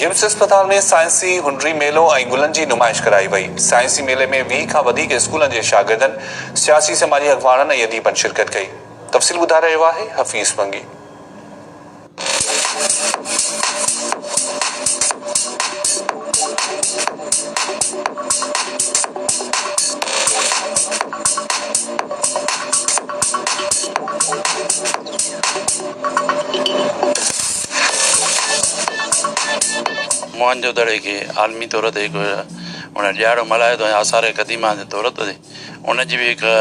गिम्स अस्पताल में साइंसी हुनरी मेलो ऐं गुलनि जी नुमाइश कराई वई। साइंसी मेले में 20 खां वधीक स्कूलनि जे शागिर्दनि, सियासी समाजी अॻवाननि ऐं अदीबनि शिरकत कई। तफ़सील ॿुधाए रहियो आहे हफ़ीज़ मंगी। मोहन जो दड़े के आलमी तौर ते हिकु उन ॾियारो मल्हायो थो आसार क़दीमा जे तौर ते उनजी बि हिकु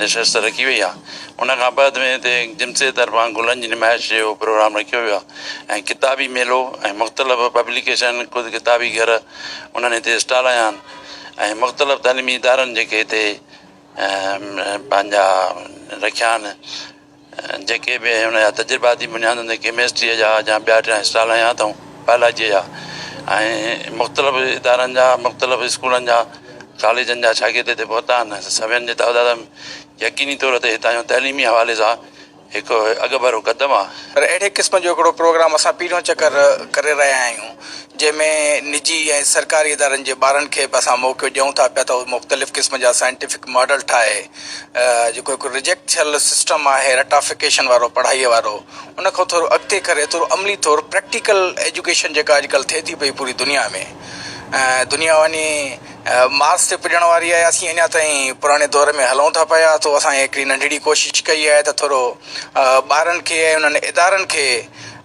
निशस्त रखी वई आहे। उन खां बाद में हिते जिम्स जे तरफ़ां गुलनि जी नुमाइश जो प्रोग्राम रखियो वियो आहे ऐं किताबी मेलो ऐं मुख़्तलिफ़ पब्लिकेशन ख़ुदि किताबी घर उन्हनि हिते स्टॉल आया आहिनि ऐं मुख़्तलिफ़ तइलीमी इदारनि जेके हिते पंहिंजा रखिया आहिनि, जेके बि हुनजा तजुर्बाती बुनियादनि ते केमिस्ट्रीअ जा या ॿिया टिया स्टॉल आया अथऊं बायोलॉजीअ जा ऐं मुख़्तलिफ़ इदारनि जा मुख़्तलिफ़ स्कूलनि जा कॉलेजनि जा शागिर्द हिते पहुता आहिनि। सभिनि जे तइदाद यकीनी तौर ते हितां जो तइलीमी हवाले सां हिकु अॻभरो क़दम आहे। पर अहिड़े क़िस्म जो हिकिड़ो प्रोग्राम असां पहिरियों चकर करे रहिया आहियूं जंहिंमें निजी ऐं सरकारी इदारनि जे ॿारनि खे बि असां मौक़ो ॾियूं था पिया त मुख़्तलिफ़ क़िस्म जा साइंटिफिक मॉडल ठाहे जेको हिकु रिजेक्ट थियल सिस्टम आहे रटाफिकेशन वारो पढ़ाईअ वारो, उन खां थोरो अॻिते करे थोरो अमली तौरु प्रैक्टिकल एजुकेशन जेका अॼुकल्ह थिए थी पई पूरी दुनिया में। दुनिया वञी मार्स ते पुॼण वारी आहे, असीं अञा ताईं पुराणे दौर में हलूं था पिया। तो असां हिकिड़ी नंढड़ी कोशिशि कई आहे त थोरो ॿारनि खे ऐं उन्हनि इदारनि खे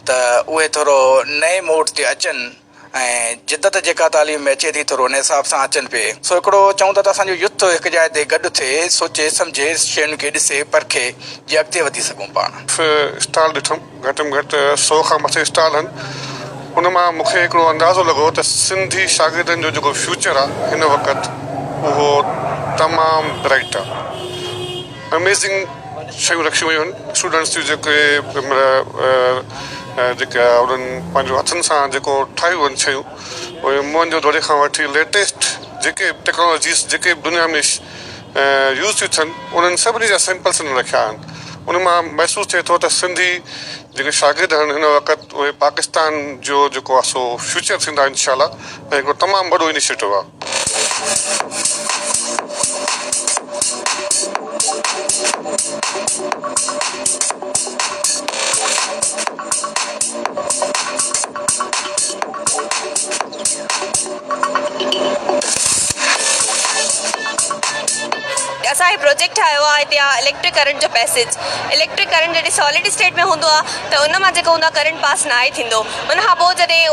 त उहे थोरो नए मोड ते अचनि ऐं जिदत जेका तालीम में अचे थी थोरो उन हिसाब सां अचनि पिए। सो हिकिड़ो चऊं था त असांजो युथ हिकु जाइ ते गॾु थिए, सोचे सम्झे शयुनि खे ॾिसे परखे जे अॻिते वधी सघूं पाण। स्टॉल ॾिठुमि, घटि में घटि 100 खां मथे स्टॉल आहिनि। उन मां मूंखे हिकिड़ो अंदाज़ो लॻो त सिंधी शागिर्दनि जो जेको फ्यूचर आहे हिन वक़्तु उहो तमामु ब्राइट आहे। अमेज़िंग शयूं रखियूं वयूं आहिनि। स्टूडेंट्स जूं जेके उन्हनि पंहिंजो हथनि सां जेको ठाहियूं आहिनि शयूं, उहे मोहन जो दड़े खां वठी लेटेस्ट जेके टेक्नोलॉजीस जेके दुनिया में यूज़ थियूं थियनि उन्हनि सभिनी जा सैंपल्स रखिया आहिनि। उन मां महसूसु थिए थो त सिंधी जेके शागिर्द आहिनि हिन वक़्तु उहे पाकिस्तान जो जेको आहे सो फ्यूचर थींदा इंशाल्लाह ऐं हिकिड़ो तमामु वॾो इनिशिएटिव आहे। असां हीउ प्रोजेक्ट ठाहियो आहे हिते इलेक्ट्रिक करंट जो पैसेज। इलेक्ट्रिक करंट जॾहिं सॉलिड स्टेट में हूंदो आहे त उन मां जेको हूंदो आहे करंट पास न आहे थींदो। उन खां पोइ जॾहिं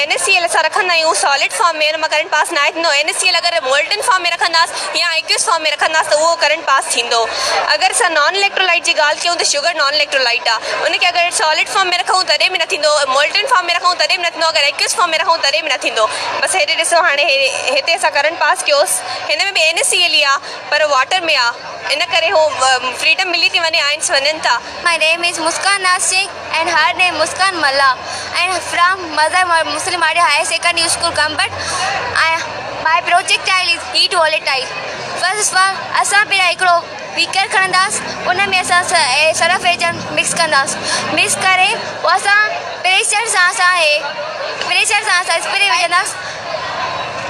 NaCl असां रखंदा आहियूं सॉलिड फॉर्म में, उन मां करंट पास न आहे थींदो। NaCl अगरि मोल्टन फॉर्म में रखंदासीं या एक्वियस फॉर्म में रखंदासीं त उहो करंट पास थींदो। अगरि असां नॉन इलेक्ट्रोलाइट जी ॻाल्हि कयूं त शुगर नॉन इलेक्ट्रोलाइट आहे, उनखे अगरि सॉलिड फॉर्म में रखूं तॾहिं बि न थींदो, मोल्टन फॉर्म में रखूं तॾहिं बि न थींदो, अगरि एक्वियस फॉर्म में रखूं तॾहिं बि न थींदो। बसि हेॾे ॾिसो, हाणे हिते असां करंट पास कयोसि, हिन में बि NaCl ई आहे पर वाटर में आहे, इन करे हो फ्रीडम मिली थी वञे, आइंस वञनि था। My name is Muskan Nasik and her name Muskan Malla. I am from Mother Muslim Media High Secondary School, Kambat. My project is heat volatile. First of all, असां पहिरियों हिकिड़ो बीकर खणंदासीं, उन में असां सरफ एजेंट मिक्स कंदासीं। Mix करे पोइ असां प्रेशर सां असां स्प्रे विझंदासीं।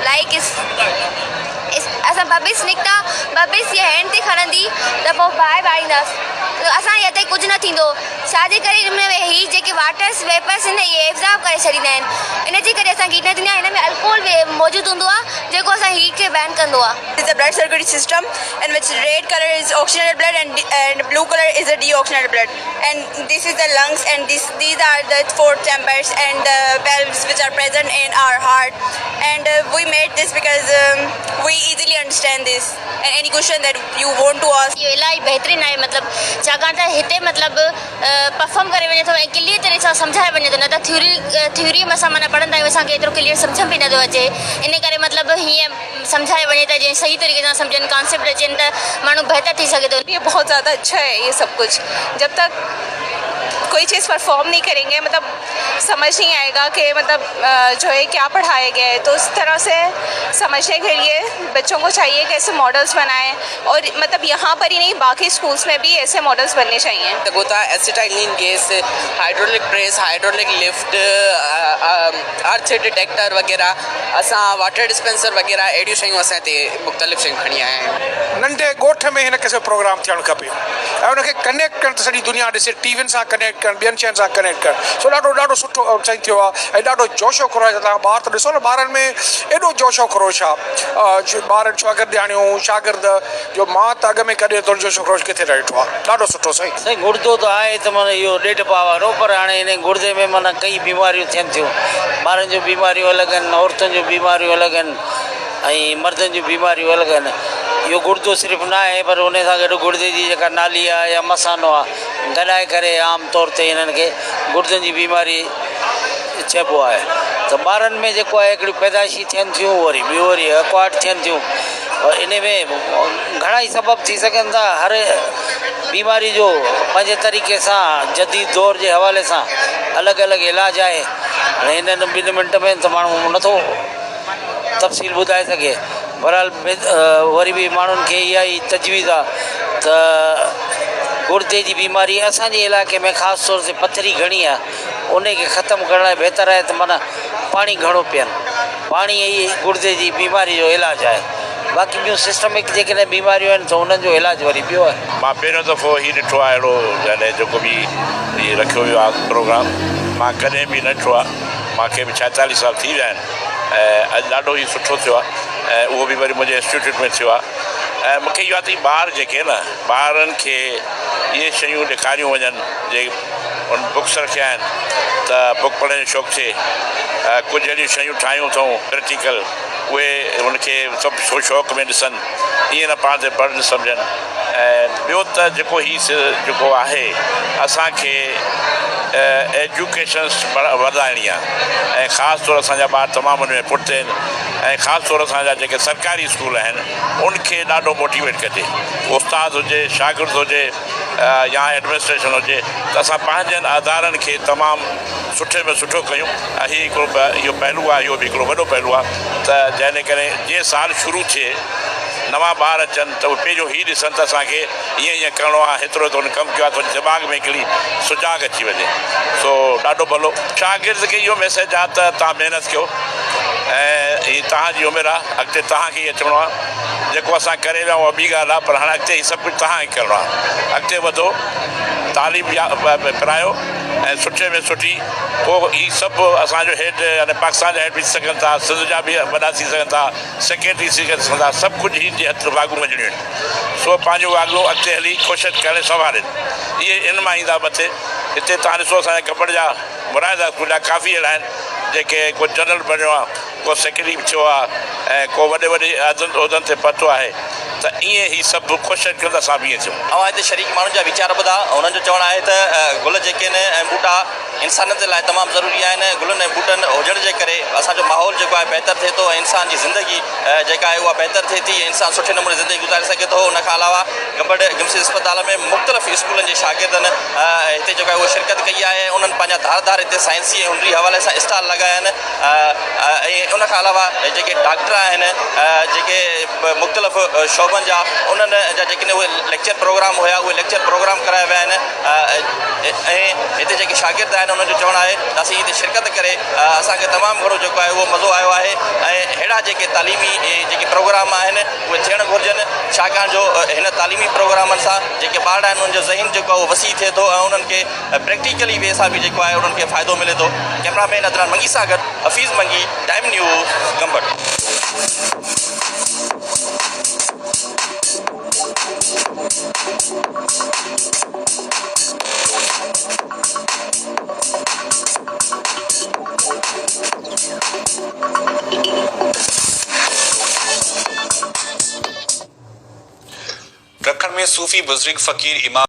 लाइक असां बबिस निकिता, बबिस जे हैंड ते खणंदी त पोइ ॿाहिरि ॿारींदासीं। असां हिते कुझु न थींदो, छाजे करे हिन में हीअ जेके वाटर्स वेपर्स आहिनि इहे एब्ज़ॉर्ब करे छॾींदा आहिनि, इन जे करे असांखे हीट न थींदी आहे। हिन में अल्कोहल मौजूदु हूंदो आहे जेको असां हीट खे बैन कंदो आहे। This is a blood circulatory system in which red color is oxygenated blood and blue color is a deoxygenated blood, and this is the lungs, and these are the 4 chambers and the valves which are present in our heart, and we made this because we easily understand this, and any question that you want to ask। ये इलाही बहितरीनु आहे, मतिलबु छाकाणि त हिते मतिलबु perform करे वञे थो ऐं क्लियर तरह सां सम्झाए वञे थो। न त थ्योरी में असां माना पढ़ंदा आहियूं, असांखे एतिरो क्लियर सम्झ में नथो अचे। इन करे मतिलबु हीअं सम्झाए वञे त जीअं सही तरीक़े सां सम्झनि, कॉन्सेप्ट अचनि त माण्हू बहितर थी सघे थो। ये बहुत ज़्यादा अच्छा है ये सब कुछ। जब तक कोई चीज़ परफॉर्म नहीं करेंगे मतलब समझ नहीं आएगा कि मतलब जो है क्या पढ़ाया गया है, तो उस तरह से समझने के लिए बच्चों को चाहिए कि ऐसे मॉडल्स बनाएं, और मतलब यहाँ पर ही नहीं बाकी स्कूल्स में भी ऐसे मॉडल्स बनने चाहिए। होता है acetylene gas, hydraulic press, hydraulic lift, earth detector वग़ैरह असां वाटर डिस्पेंसर वग़ैरह अहिड़ियूं शयूं असां हिते मुख़्तलिफ़ शयूं खणी आया आहियूं। नंढे ॻोठ में हिन क़िस्म प्रोग्राम थियणु खपे ऐं उनखे कनेक्ट कनि त सॼी दुनिया ॾिसे टीवियुनि सां कनेक्ट कनि ॿियनि शयुनि सां कनेक्ट कनि सो ॾाढो सुठो साईं थियो आहे ऐं ॾाढो जोशो ख़रोश आहे। तव्हां ॿार त ॾिसो न ॿारनि में एॾो जोशो ख़रोश आहे ॿारनि शागिर्दियाणियूं शागिर्द जो मां त अॻ में कॾहिं एतिरो जोशो ख़रोश किथे न ॾिठो आहे। ॾाढो सुठो साईं। गुर्दो त आहे त माना इहो ॾेढ पाव वारो पर हाणे हिन गुर्दे में माना कई बीमारियूं थियनि थियूं ॿारनि जूं बीमारियूं अलॻि आहिनि औरतुनि जूं बीमारियूं अलॻि आहिनि ऐं मर्दनि जूं बीमारियूं अलॻि आहिनि। इहो गुर्दो सिर्फ़ु न आहे पर उन सां गॾु गुर्दे जी जेका नाली आहे या मसानो आहे गॾाए करे आम तौर ते हिननि खे गुर्दनि जी बीमारी चइबो आहे। त ॿारनि में जेको आहे हिकिड़ी पैदाइशी थियनि थियूं वरी अक्वाट थियनि थियूं और इन में घणा ई सबब थी सघनि था। हर बीमारी जो पंहिंजे तरीक़े सां जदीद दौर जे हवाले सां अलॻि अलॻि इलाजु आहे। हाणे हिननि 2 मिंट में त माण्हू नथो तफ़सील ॿुधाए सघे। बहरहाल वरी बि माण्हुनि खे इहा ई तजवीज़ आहे त गुर्दे जी बीमारी असांजे इलाइक़े में ख़ासि तौर ते पथरी घणी आहे उन खे ख़तमु करण लाइ बहितर आहे त माना पाणी घणो पीअनि। पाणी ई गुर्दे जी बीमारी जो इलाजु आहे। बाक़ी ॿियूं सिस्टमिक जेकॾहिं बीमारियूं आहिनि त उन्हनि जो इलाजु वरी ॿियो आहे। मां पहिरियों दफ़ो हीउ ॾिठो आहे अहिड़ो यानी जेको बि हीउ रखियो वियो आहे प्रोग्राम मां कॾहिं बि न ॾिठो आहे। मूंखे बि 46 साल थी विया आहिनि ऐं अॼु ॾाढो ई सुठो थियो आहे ऐं उहो बि वरी मुंहिंजे इंस्टीट्यूट में थियो आहे। ऐं मूंखे इहो आहे त ॿार जेके न ॿारनि खे इहे शयूं ॾेखारियूं वञनि जे उन बुक्स रखिया आहिनि त बुक पढ़ण जो शौक़ु थिए। कुझु अहिड़ियूं शयूं ठाहियूं अथऊं प्रैक्टिकल उहे उनखे सभु शौक़ में ॾिसनि ईअं न पाण ते पढ़नि सम्झनि। ऐं ॿियो त जेको जेको आहे असांखे एजुकेशन वधाइणी आहे ऐं ख़ासि तौर असांजा ॿार तमामु उन में पुठिते आहिनि ऐं ख़ासि तौर असांजा जेके सरकारी स्कूल आहिनि उनखे ॾाढो मोटिवेट कजे। उस्ताद हुजे शागिर्द हुजे या एडमिनिस्ट्रेशन हुजे त असां पंहिंजनि अदारनि खे तमामु सुठे में सुठो कयूं। ऐं हिकिड़ो इहो पहलू आहे इहो बि हिकिड़ो वॾो पहलू आहे त जंहिं करे जीअं साल शुरू थिए नवां ॿार अचनि त उहे पंहिंजो ई ॾिसनि त असांखे हीअं करिणो आहे हेतिरो त हुन कमु कयो आहे त दिमाग़ में हिकिड़ी सुजाग अची वञे। सो ॾाढो भलो शागिर्द खे इहो मैसेज आहे त तव्हां महिनत कयो ऐं हीअ तव्हांजी उमिरि आहे अॻिते तव्हांखे ई अचिणो आहे। जेको असां करे विया उहा ॿी ॻाल्हि आहे पर हाणे अॻिते हीअ सभु कुझु तव्हांखे करिणो आहे। अॻिते वधो तालीम पिरायो ऐं सुठे में सुठी पोइ हीअ सभु असांजो हेड यानी पाकिस्तान जा हेड बि थी सघनि था सिंध जा बि वॾा थी सघनि था सेक्रेटरी थी सघनि था सभु कुझु हीअ जे हथु वागू वञणियूं आहिनि। सो पंहिंजो वागू अॻिते हली कोशिशि करे संभालनि। इहे इन मां ईंदा मथे। हिते तव्हां ॾिसो असांजे कपड़ जा मुराइदा स्कूल जा काफ़ी अहिड़ा आहिनि जेके को जनरल बणियो आहे को सेक्रेटरी थियो आहे ऐं को वॾे उहिदनि ते पहुतो आहे त ईअं ई सभु कोशिशि कयूं त असां बि ईअं थियूं। ऐं हिते शरीक माण्हुनि जा वीचार ॿुधा उन्हनि जो चवणु आहे त गुल जेके आहिनि ऐं ॿूटा इंसाननि जे लाइ तमामु ज़रूरी आहिनि। गुलनि ऐं ॿूटनि हुजण जे करे असांजो माहौल जेको आहे बहितर थिए थो ऐं इंसान जी ज़िंदगी जेका आहे उहा बहितर थिए थी। इंसान सुठे नमूने ज़िंदगी गुज़ारे सघे थो। उन खां अलावा गंबड़ गिम्स अस्पताल में मुख़्तलिफ़ स्कूलनि जे शागिर्दनि हिते जेको आहे उहा शिरकत कई आहे। उन्हनि पंहिंजा धार हिते साइंसी ऐं हुनरी हवाले सां स्टॉल लॻाया आहिनि ऐं उन खां अलावा जेके डॉक्टर आहिनि जेके मुख़्तलिफ़ शोबनि जा उन्हनि जा जेके उहे लेक्चर प्रोग्राम हुया उहे लेक्चर प्रोग्राम कराया विया आहिनि ऐं हिते जेके शागिर्द आहिनि उन्हनि जो चवणु आहे त असीं हिते शिरकत करे असांखे तमामु घणो जेको आहे उहो मज़ो आयो आहे ऐं अहिड़ा जेके तालीमी जेके प्रोग्राम आहिनि उहे थियणु घुरिजनि छाकाणि जो हिन तालीमी प्रोग्रामनि सां जेके ॿार आहिनि उन्हनि जो ज़हन जेको आहे उहो वसी थिए थो ऐं उन्हनि खे प्रैक्टिकली वे सां बि जेको आहे उन्हनि खे फ़ाइदो मिले थो। कैमरामैन अदनान मंगी सां गॾु हफ़ीज़ मंगी टाइम न्यूज़ गंबड़। दक्कन में सूफी बुजुर्ग फ़कीर इमाम